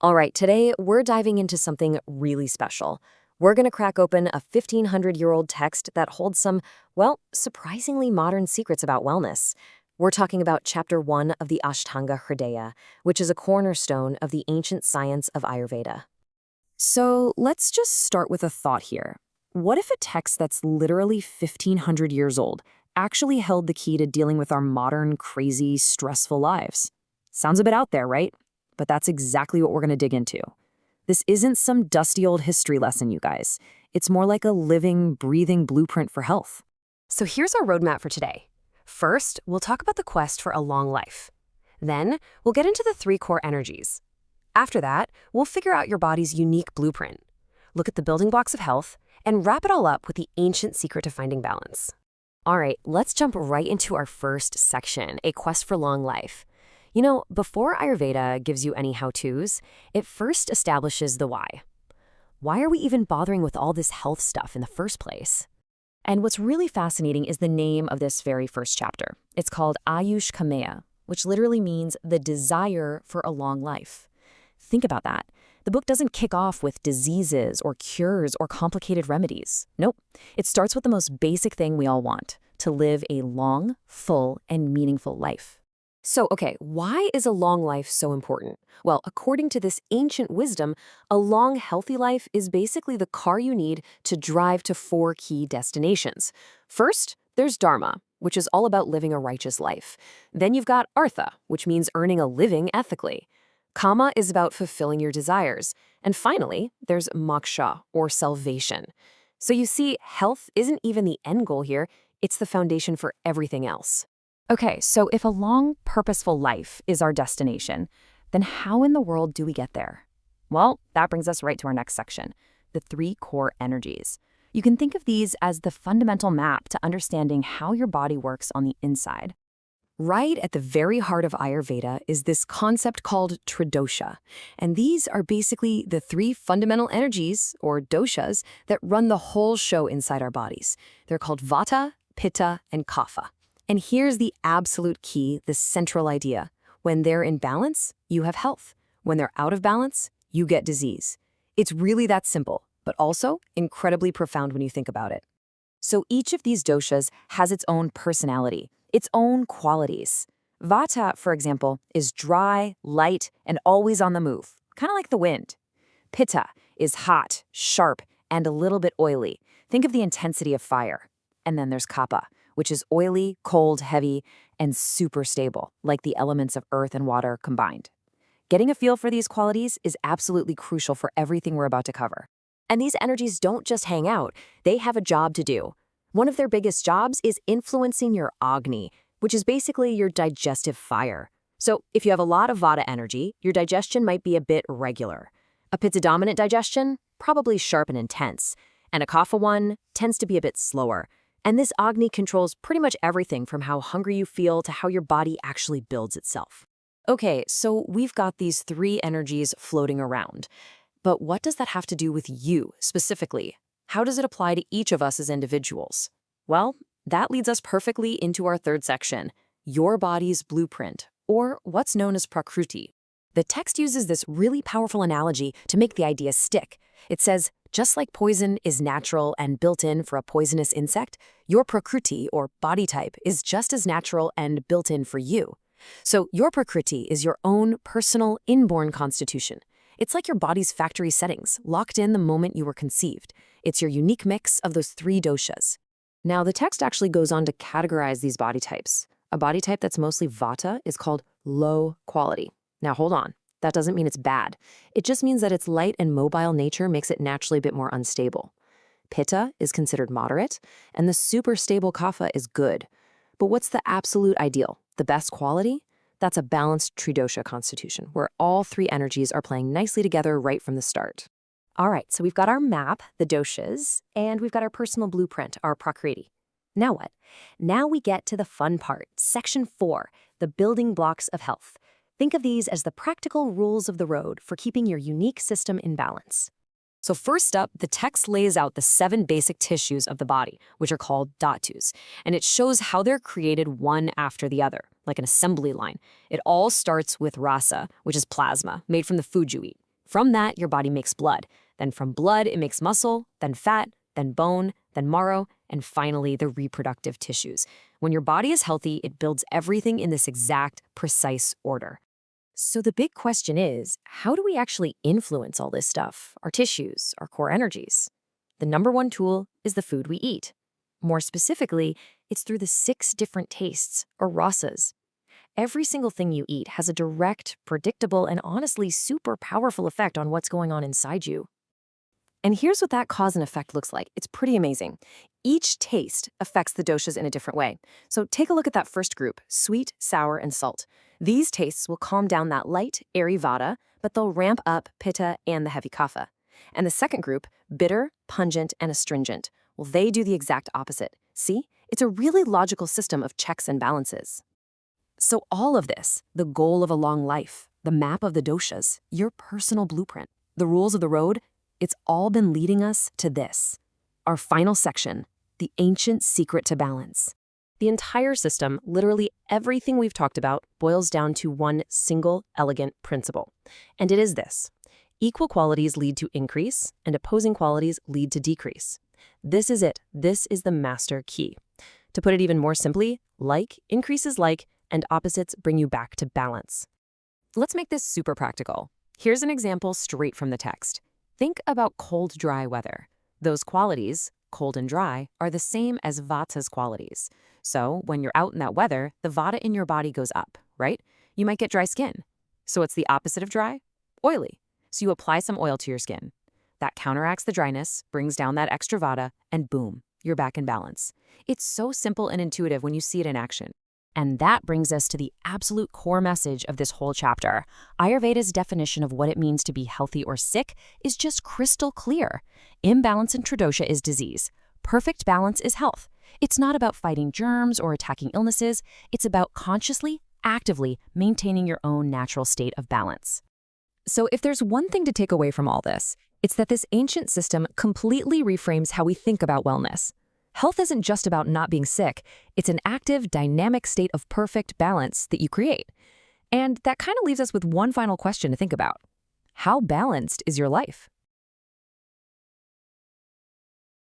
All right, today we're diving into something really special. We're going to crack open a 1,500-year-old text that holds some, well, surprisingly modern secrets about wellness. We're talking about Chapter 1 of the Ashtanga Hridya, which is a cornerstone of the ancient science of Ayurveda. So let's just start with a thought here. What if a text that's literally 1,500 years old actually held the key to dealing with our modern, crazy, stressful lives? Sounds a bit out there, right? But that's exactly what we're going to dig into. This isn't some dusty old history lesson, you guys. It's more like a living, breathing blueprint for health. So here's our roadmap for today. First, we'll talk about the quest for a long life. Then, we'll get into the 3 core energies. After that, we'll figure out your body's unique blueprint, look at the building blocks of health, and wrap it all up with the ancient secret to finding balance. All right, let's jump right into our first section, a quest for long life. You know, before Ayurveda gives you any how-tos, it first establishes the why. Why are we even bothering with all this health stuff in the first place? And what's really fascinating is the name of this very first chapter. It's called Ayush Kamaya, which literally means the desire for a long life. Think about that. The book doesn't kick off with diseases or cures or complicated remedies. Nope. It starts with the most basic thing we all want, to live a long, full, and meaningful life. So, okay, why is a long life so important? Well, according to this ancient wisdom, a long, healthy life is basically the car you need to drive to 4 key destinations. First, there's Dharma, which is all about living a righteous life. Then you've got Artha, which means earning a living ethically. Kama is about fulfilling your desires. And finally, there's Moksha, or salvation. So you see, health isn't even the end goal here, it's the foundation for everything else. Okay, so if a long, purposeful life is our destination, then how in the world do we get there? Well, that brings us right to our next section, the 3 core energies. You can think of these as the fundamental map to understanding how your body works on the inside. Right at the very heart of Ayurveda is this concept called tridosha, and these are basically the 3 fundamental energies, or doshas, that run the whole show inside our bodies. They're called Vata, Pitta, and Kapha. And here's the absolute key, the central idea. When they're in balance, you have health. When they're out of balance, you get disease. It's really that simple, but also incredibly profound when you think about it. So each of these doshas has its own personality, its own qualities. Vata, for example, is dry, light, and always on the move, kind of like the wind. Pitta is hot, sharp, and a little bit oily. Think of the intensity of fire. And then there's Kapha, which is oily, cold, heavy, and super stable, like the elements of earth and water combined. Getting a feel for these qualities is absolutely crucial for everything we're about to cover. And these energies don't just hang out, they have a job to do. One of their biggest jobs is influencing your Agni, which is basically your digestive fire. So if you have a lot of Vata energy, your digestion might be a bit irregular. A Pitta-dominant digestion, probably sharp and intense, and a Kapha one tends to be a bit slower. And this Agni controls pretty much everything from how hungry you feel to how your body actually builds itself. Okay, so we've got these 3 energies floating around. But what does that have to do with you, specifically? How does it apply to each of us as individuals? Well, that leads us perfectly into our 3rd section, your body's blueprint, or what's known as Prakruti. The text uses this really powerful analogy to make the idea stick. It says, just like poison is natural and built in for a poisonous insect, your Prakruti, or body type, is just as natural and built in for you. So your Prakruti is your own personal, inborn constitution. It's like your body's factory settings, locked in the moment you were conceived. It's your unique mix of those 3 doshas. Now, the text actually goes on to categorize these body types. A body type that's mostly Vata is called low quality. Now, hold on. That doesn't mean it's bad. It just means that its light and mobile nature makes it naturally a bit more unstable. Pitta is considered moderate, and the super stable Kapha is good. But what's the absolute ideal, the best quality? That's a balanced tridosha constitution, where all 3 energies are playing nicely together right from the start. All right, so we've got our map, the doshas, and we've got our personal blueprint, our Prakriti. Now what? Now we get to the fun part, section 4, the building blocks of health. Think of these as the practical rules of the road for keeping your unique system in balance. So first up, the text lays out the 7 basic tissues of the body, which are called dhatus, and it shows how they're created one after the other, like an assembly line. It all starts with rasa, which is plasma, made from the food you eat. From that, your body makes blood. Then from blood, it makes muscle, then fat, then bone, then marrow, and finally the reproductive tissues. When your body is healthy, it builds everything in this exact, precise order. So the big question is, how do we actually influence all this stuff, our tissues, our core energies? The number one tool is the food we eat. More specifically, it's through the 6 different tastes, or rasas. Every single thing you eat has a direct, predictable, and honestly super powerful effect on what's going on inside you. And here's what that cause and effect looks like. It's pretty amazing. Each taste affects the doshas in a different way. So take a look at that first group, sweet, sour, and salt. These tastes will calm down that light, airy vata, but they'll ramp up pitta and the heavy kapha. And the second group, bitter, pungent, and astringent, well, they do the exact opposite. See? It's a really logical system of checks and balances. So all of this, the goal of a long life, the map of the doshas, your personal blueprint, the rules of the road, it's all been leading us to this. Our final section, the ancient secret to balance. The entire system, literally everything we've talked about, boils down to one single elegant principle. And it is this. Equal qualities lead to increase, and opposing qualities lead to decrease. This is it. This is the master key. To put it even more simply, like increases like, and opposites bring you back to balance. Let's make this super practical. Here's an example straight from the text. Think about cold, dry weather. Those qualities, cold and dry, are the same as vata's qualities. So when you're out in that weather, the vata in your body goes up, right? You might get dry skin. So what's the opposite of dry? Oily. So you apply some oil to your skin. That counteracts the dryness, brings down that extra vata, and boom, you're back in balance. It's so simple and intuitive when you see it in action. And that brings us to the absolute core message of this whole chapter. Ayurveda's definition of what it means to be healthy or sick is just crystal clear. Imbalance in tridosha is disease. Perfect balance is health. It's not about fighting germs or attacking illnesses. It's about consciously, actively maintaining your own natural state of balance. So if there's one thing to take away from all this, it's that this ancient system completely reframes how we think about wellness. Health isn't just about not being sick. It's an active, dynamic state of perfect balance that you create. And that kind of leaves us with one final question to think about. How balanced is your life?